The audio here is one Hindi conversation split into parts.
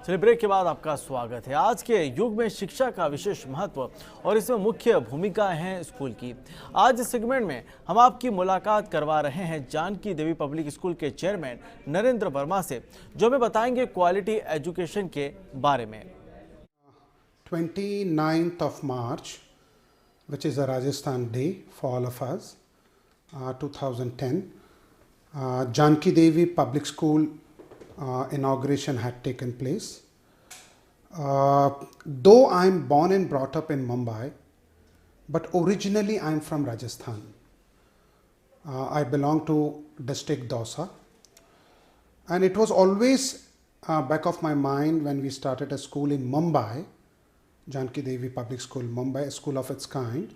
चलिए ब्रेक के बाद आपका स्वागत है। आज के युग में शिक्षा का विशेष महत्व और इसमें मुख्य भूमिका है स्कूल की। आज इस सेगमेंट में हम आपकी मुलाकात करवा रहे हैं जानकी देवी पब्लिक स्कूल के चेयरमैन नरेंद्र वर्मा से, जो हमें बताएंगे क्वालिटी एजुकेशन के बारे में। 29th of March, which is a Rajasthan day for all of us, 2010, Janki Devi Public School inauguration had taken place. Though I am born and brought up in Mumbai, but originally I am from Rajasthan. I belong to district Dausa, and it was always back of my mind when we started a school in Mumbai, Janki Devi Public School, Mumbai, a school of its kind.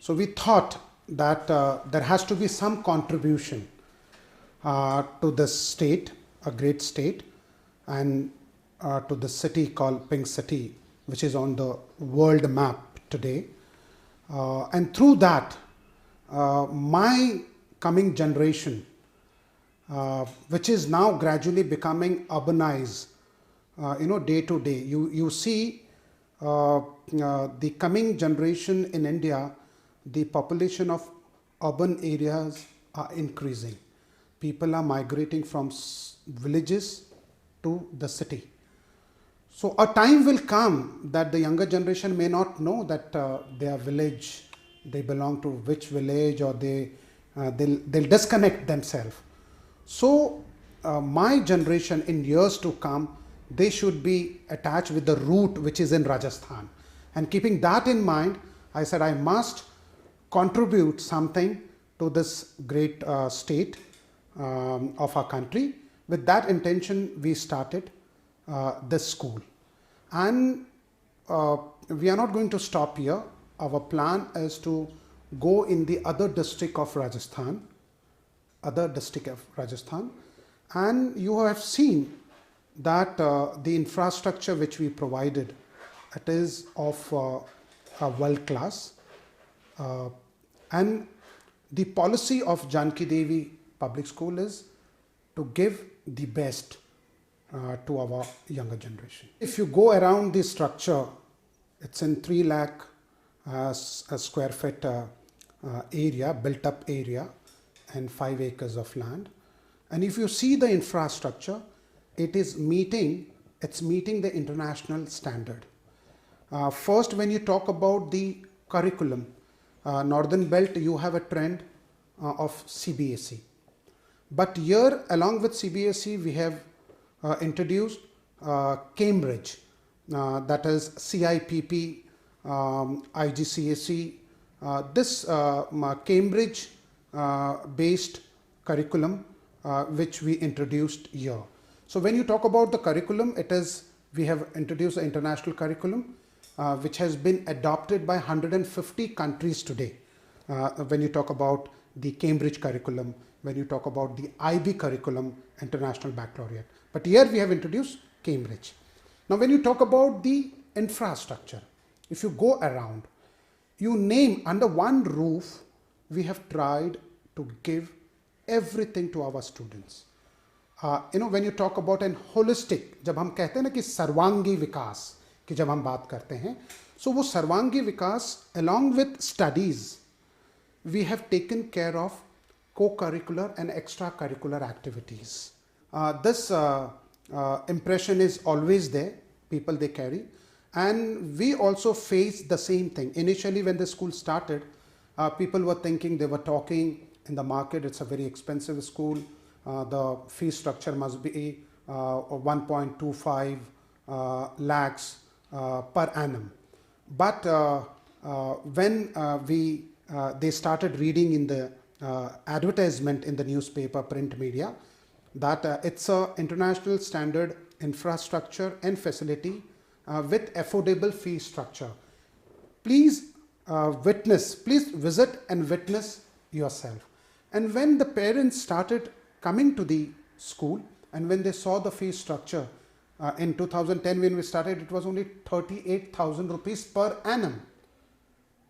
So we thought that there has to be some contribution to this state, a great state, and to the city called Pink City, which is on the world map today. And through that, my coming generation, which is now gradually becoming urbanized, day to day, you see the coming generation in India, the population of urban areas are increasing. People are migrating from villages to the city. So a time will come that the younger generation may not know that their village, they belong to which village, or they'll disconnect themselves. So my generation in years to come, they should be attached with the root which is in Rajasthan. And keeping that in mind, I said I must contribute something to this great state of our country. With that intention, we started this school. And we are not going to stop here. Our plan is to go in the other district of Rajasthan, and you have seen that the infrastructure which we provided, it is of a world class, and the policy of Janki Devi Public School is to give the best to our younger generation. If you go around the structure, it's in 3 lakh square feet area, built up area, and 5 acres of land. And if you see the infrastructure, it's meeting the international standard. First, when you talk about the curriculum, Northern Belt, you have a trend of CBSE. But here, along with CBSE, we have introduced Cambridge, that is CIPP, IGCSE. This Cambridge based curriculum which we introduced here. So when you talk about the curriculum, we have introduced an international curriculum which has been adopted by 150 countries today. When you talk about the Cambridge curriculum, when you talk about the IB curriculum, International Baccalaureate. But here we have introduced Cambridge. Now when you talk about the infrastructure, if you go around, you name under one roof, we have tried to give everything to our students. When you talk about an holistic, जब हम कहते हैं ना कि सर्वांगी विकास की जब हम बात करते हैं, so वो सर्वांगी विकास along with studies, we have taken care of co-curricular and extracurricular activities. This impression is always there, people they carry, and we also face the same thing. Initially when the school started, people were thinking, they were talking in the market, it's a very expensive school, the fee structure must be 1.25 lakhs per annum. But when they started reading in the advertisement in the newspaper, print media, that it's a international standard infrastructure and facility with affordable fee structure. Please visit and witness yourself. And when the parents started coming to the school, and when they saw the fee structure, in 2010 when we started, it was only 38,000 rupees per annum.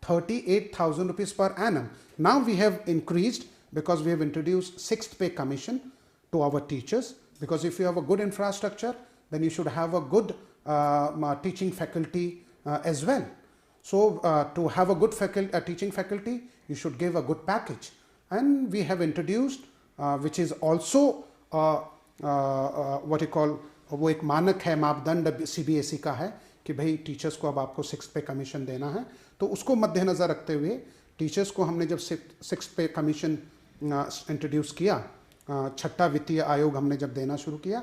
38,000 rupees per annum. Now we have increased because we have introduced 6th pay commission to our teachers, because if you have a good infrastructure, then you should have a good teaching faculty as well. So to have a good teaching faculty, you should give a good package. And we have introduced, which is also what you call, वो एक मानक है, मापदंड CBSE का है कि भाई टीचर्स को अब आपको 6th पे कमीशन देना है, तो उसको मद्देनज़र रखते हुए टीचर्स को हमने जब 6th पे कमीशन इंट्रोड्यूस किया, छठा वित्तीय आयोग हमने जब देना शुरू किया,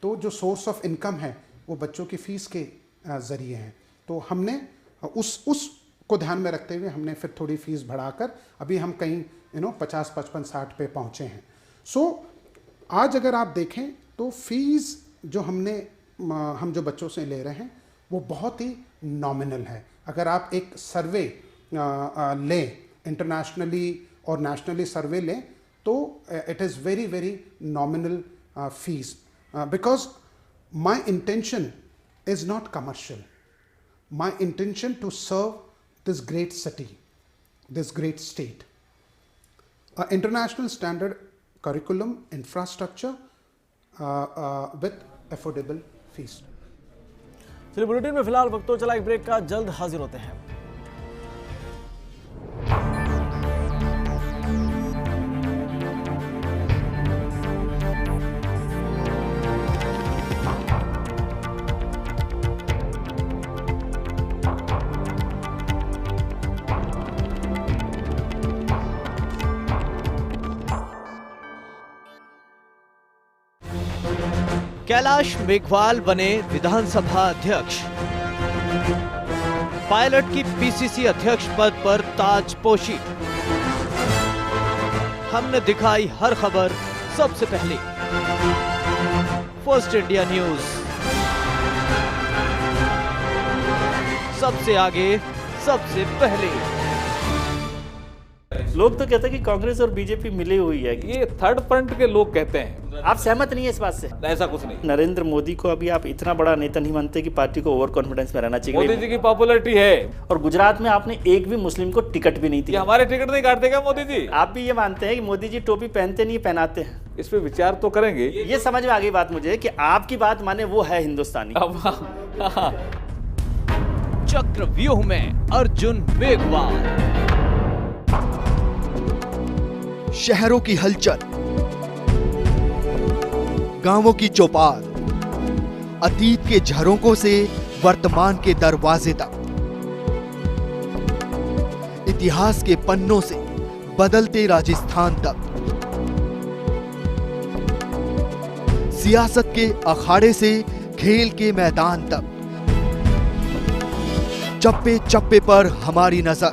तो जो सोर्स ऑफ इनकम है वो बच्चों की फ़ीस के ज़रिए हैं। तो हमने उस को ध्यान में रखते हुए हमने फिर थोड़ी फ़ीस बढ़ाकर अभी हम कहीं 50, 55, 60 पे पहुँचे हैं। सो आज अगर आप देखें तो फ़ीस जो हम जो बच्चों से ले रहे हैं वो बहुत ही नॉमिनल है। अगर आप एक सर्वे लें, इंटरनेशनली और नेशनली सर्वे लें, तो it is very very nominal fees, because my intention is not commercial. My intention to serve this great city, this great state. International standard curriculum, infrastructure with affordable fees. चलिए बुलेटिन में फिलहाल वक्त तो चला एक ब्रेक का, जल्द हाजिर होते हैं। कैलाश मेघवाल बने विधानसभा अध्यक्ष। पायलट की पीसीसी अध्यक्ष पद पर ताजपोशी। हमने दिखाई हर खबर सबसे पहले। फर्स्ट इंडिया न्यूज, सबसे आगे, सबसे पहले। लोग तो कहते हैं कि कांग्रेस और बीजेपी मिली हुई है। ये थर्ड फ्रंट के लोग कहते हैं। आप सहमत नहीं है इस बात से? ऐसा कुछ नहीं। नरेंद्र मोदी को अभी आप इतना बड़ा नेता नहीं मानते कि पार्टी को ओवर कॉन्फिडेंस में रहना चाहिए? मोदी जी की पॉपुलैरिटी है। और गुजरात में आपने एक भी मुस्लिम को टिकट भी नहीं दी। हमारे टिकट नहीं काटते क्या मोदी जी? आप भी ये मानते हैं कि मोदी जी टोपी पहनते नहीं, पहनाते हैं? इस पे विचार तो करेंगे। ये समझ में आ गई बात मुझे कि आपकी बात माने वो है हिंदुस्तानी। चक्रव्यूह में अर्जुन मेघवाल। शहरों की हलचल, गांवों की चौपाल, अतीत के झरोकों से वर्तमान के दरवाजे तक, इतिहास के पन्नों से बदलते राजस्थान तक, सियासत के अखाड़े से खेल के मैदान तक, चप्पे चप्पे पर हमारी नजर।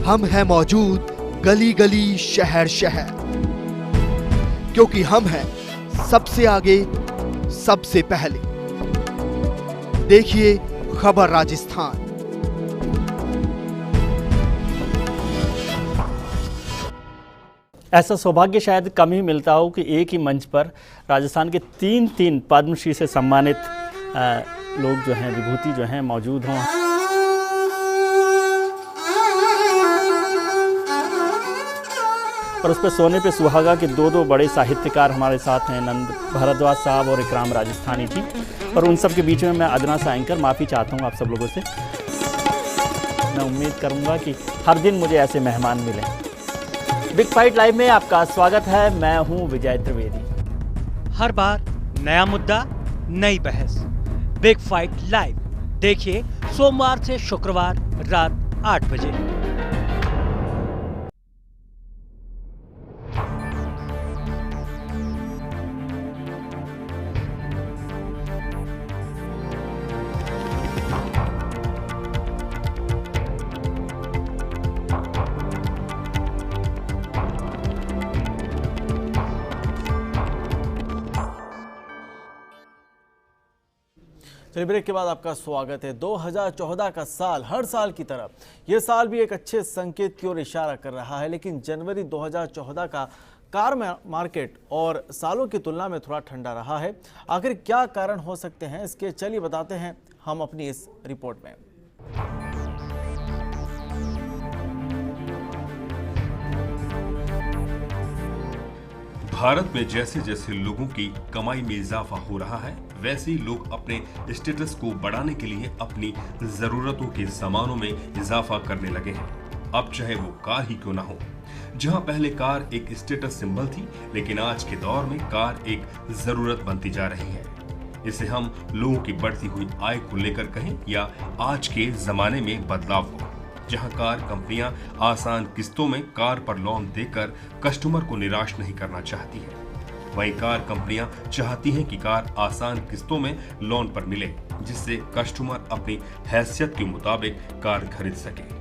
हम हैं मौजूद गली गली, शहर शहर, क्योंकि हम हैं सबसे आगे, सबसे पहले। देखिए खबर राजस्थान। ऐसा सौभाग्य शायद कम ही मिलता हो कि एक ही मंच पर राजस्थान के तीन पद्मश्री से सम्मानित लोग जो हैं, विभूति जो हैं, मौजूद हों। और उस पर सोने पे सुहागा के दो बड़े साहित्यकार हमारे साथ हैं, नंद भारद्वाज साहब और इकराम राजस्थानी जी। और उन सब के बीच में मैं अदना सा एंकर माफ़ी चाहता हूँ आप सब लोगों से। मैं उम्मीद करूँगा कि हर दिन मुझे ऐसे मेहमान मिलें। बिग फाइट लाइव में आपका स्वागत है। मैं हूँ विजय त्रिवेदी। हर बार नया मुद्दा, नई बहस। बिग फाइट लाइव देखिए सोमवार से शुक्रवार रात 8 बजे। चलिए ब्रेक के बाद आपका स्वागत है। 2014 का साल हर साल की तरह ये साल भी एक अच्छे संकेत की ओर इशारा कर रहा है, लेकिन जनवरी 2014 का कार मार्केट और सालों की तुलना में थोड़ा ठंडा रहा है। आखिर क्या कारण हो सकते हैं, इसके चलिए बताते हैं हम अपनी इस रिपोर्ट में। भारत में जैसे जैसे लोगों की कमाई में इजाफा हो रहा है, वैसे ही लोग अपने स्टेटस को बढ़ाने के लिए अपनी जरूरतों के सामानों में इजाफा करने लगे हैं। अब चाहे वो कार ही क्यों ना हो। जहां पहले कार एक स्टेटस सिंबल थी, लेकिन आज के दौर में कार एक जरूरत बनती जा रही है। इसे हम लोगों की बढ़ती हुई आय को लेकर कहें या आज के जमाने में बदलाव को, जहां कार कंपनियां आसान किस्तों में कार पर लोन देकर कस्टमर को निराश नहीं करना चाहती है, वहीं कार कंपनियां चाहती हैं कि कार आसान किस्तों में लोन पर मिले, जिससे कस्टमर अपनी हैसियत के मुताबिक कार खरीद सके।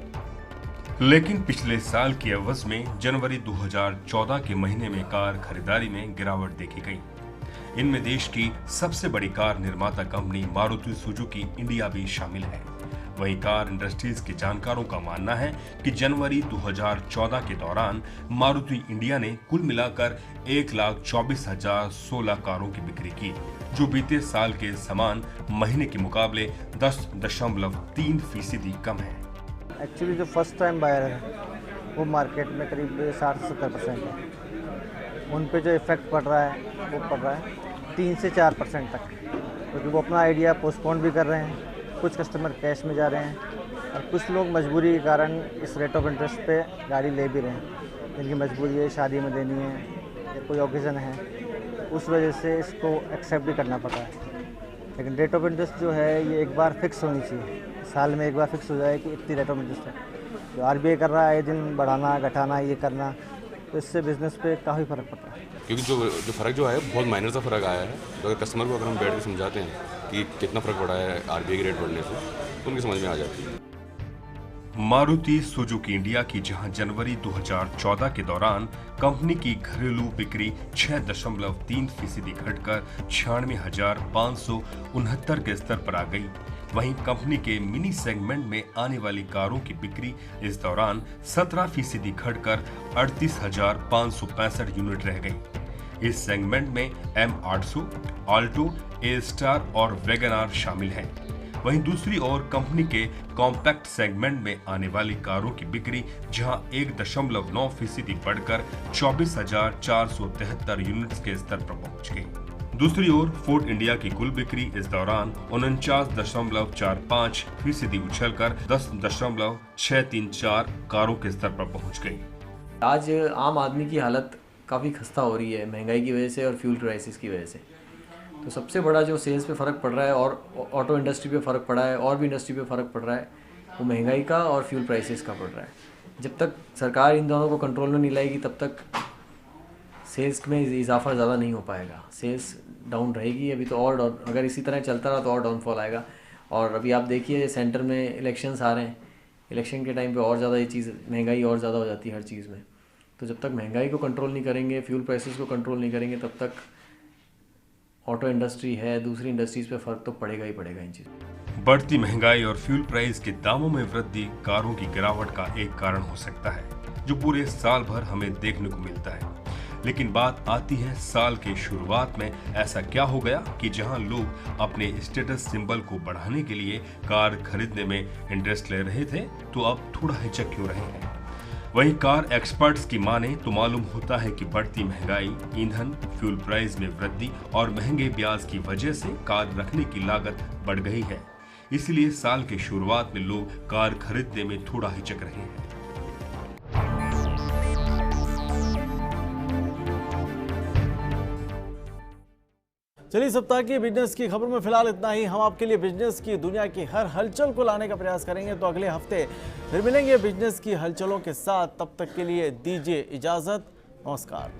लेकिन पिछले साल की अवधि में जनवरी 2014 के महीने में कार खरीदारी में गिरावट देखी गई। इनमें देश की सबसे बड़ी कार निर्माता कंपनी मारुति सुजुकी इंडिया भी शामिल है। वहीं कार इंडस्ट्रीज के जानकारों का मानना है कि जनवरी 2014 के दौरान मारुति इंडिया ने कुल मिलाकर 1,24,016 कारों की बिक्री की, जो बीते साल के समान महीने के मुकाबले 10.3% कम है। एक्चुअली जो फर्स्ट टाइम बायर है वो मार्केट में करीब 60-70% है। उन पे जो इफ़ेक्ट पड़ रहा है वो पड़ रहा है 3 से 4% तक, क्योंकि वो अपना आइडिया पोस्टपोन भी कर रहे हैं। कुछ कस्टमर कैश में जा रहे हैं और कुछ लोग मजबूरी के कारण इस रेट ऑफ इंटरेस्ट पे गाड़ी ले भी रहे हैं, जिनकी मजबूरी है शादी में देनी है या कोई ओकेज़न है, उस वजह से इसको एक्सेप्ट भी करना पड़ रहा है। लेकिन रेट ऑफ इंटरेस्ट जो है ये एक बार फिक्स होनी चाहिए, साल में एक बार फिक्स हो जाए कि इतनी रेट ऑफ इंटरेस्ट है। जो RBI कर रहा है दिन बढ़ाना घटाना ये करना, तो इससे बिज़नेस पे काफ़ी फ़र्क पड़ता है। क्योंकि जो फ़र्क जो है बहुत माइनर सा फ़र्क आया है। तो अगर कस्टमर को अगर हम बैठ के समझाते हैं कि कितना फ़र्क पड़ा है RBI के रेट बढ़ने से, तो उनकी समझ में आ जाती है। मारुति सुजुकी इंडिया की जहां जनवरी 2014 के दौरान कंपनी की घरेलू बिक्री 6.3% घटकर 96,569 के स्तर पर आ गई, वहीं कंपनी के मिनी सेगमेंट में आने वाली कारों की बिक्री इस दौरान 17% घटकर 38,565 यूनिट रह गई। इस सेगमेंट में M800, ऑल्टो, ए स्टार और वैगन आर शामिल हैं। वहीं दूसरी ओर कंपनी के कॉम्पैक्ट सेगमेंट में आने वाली कारों की बिक्री जहां 1.9% बढ़कर 24,473 यूनिट्स के स्तर पर पहुंच गई। दूसरी ओर फोर्ड इंडिया की कुल बिक्री इस दौरान 49.45% उछलकर 10.634 कारों के स्तर पर पहुंच गई। आज आम आदमी की हालत काफ़ी खस्ता हो रही है महंगाई की वजह से और फ्यूल क्राइसिस की वजह से। तो सबसे बड़ा जो सेल्स पे फ़र्क पड़ रहा है और ऑटो इंडस्ट्री पे फ़र्क पड़ा है और भी इंडस्ट्री पे फ़र्क पड़ रहा है, वो महंगाई का और फ्यूल प्राइसेस का पड़ रहा है। जब तक सरकार इन दोनों को कंट्रोल में नहीं लाएगी तब तक सेल्स में इजाफा ज़्यादा नहीं हो पाएगा, सेल्स डाउन रहेगी। अभी तो और अगर इसी तरह चलता रहा तो और डाउनफॉल आएगा। और अभी आप देखिए सेंटर में इलेक्शंस आ रहे हैं, इलेक्शन के टाइम पे और ज़्यादा ये चीज़ महंगाई और ज़्यादा हो जाती है हर चीज़ में। तो जब तक महंगाई को कंट्रोल नहीं करेंगे, फ्यूल प्राइसेस को कंट्रोल नहीं करेंगे, तब तक ऑटो इंडस्ट्री है, दूसरी इंडस्ट्रीज़ पे फ़र्क तो पड़ेगा ही पड़ेगा इन चीज़ों। बढ़ती महंगाई और फ्यूल प्राइस के दामों में वृद्धि कारों की गिरावट का एक कारण हो सकता है, जो पूरे साल भर हमें देखने को मिलता है। लेकिन बात आती है साल के शुरुआत में ऐसा क्या हो गया कि जहां लोग अपने स्टेटस सिंबल को बढ़ाने के लिए कार खरीदने में इंटरेस्ट ले रहे थे, तो अब थोड़ा हिचक क्यों रहे हैं। वहीं कार एक्सपर्ट्स की माने तो मालूम होता है कि बढ़ती महंगाई, ईंधन, फ्यूल प्राइस में वृद्धि और महंगे ब्याज की वजह से कार रखने की लागत बढ़ गई है। इसलिए साल के शुरुआत में लोग कार खरीदने में थोड़ा हिचक रहे हैं। चलिए, सप्ताह की बिजनेस की खबर में फिलहाल इतना ही। हम आपके लिए बिजनेस की दुनिया की हर हलचल को लाने का प्रयास करेंगे, तो अगले हफ्ते फिर मिलेंगे बिजनेस की हलचलों के साथ। तब तक के लिए दीजिए इजाजत। नमस्कार।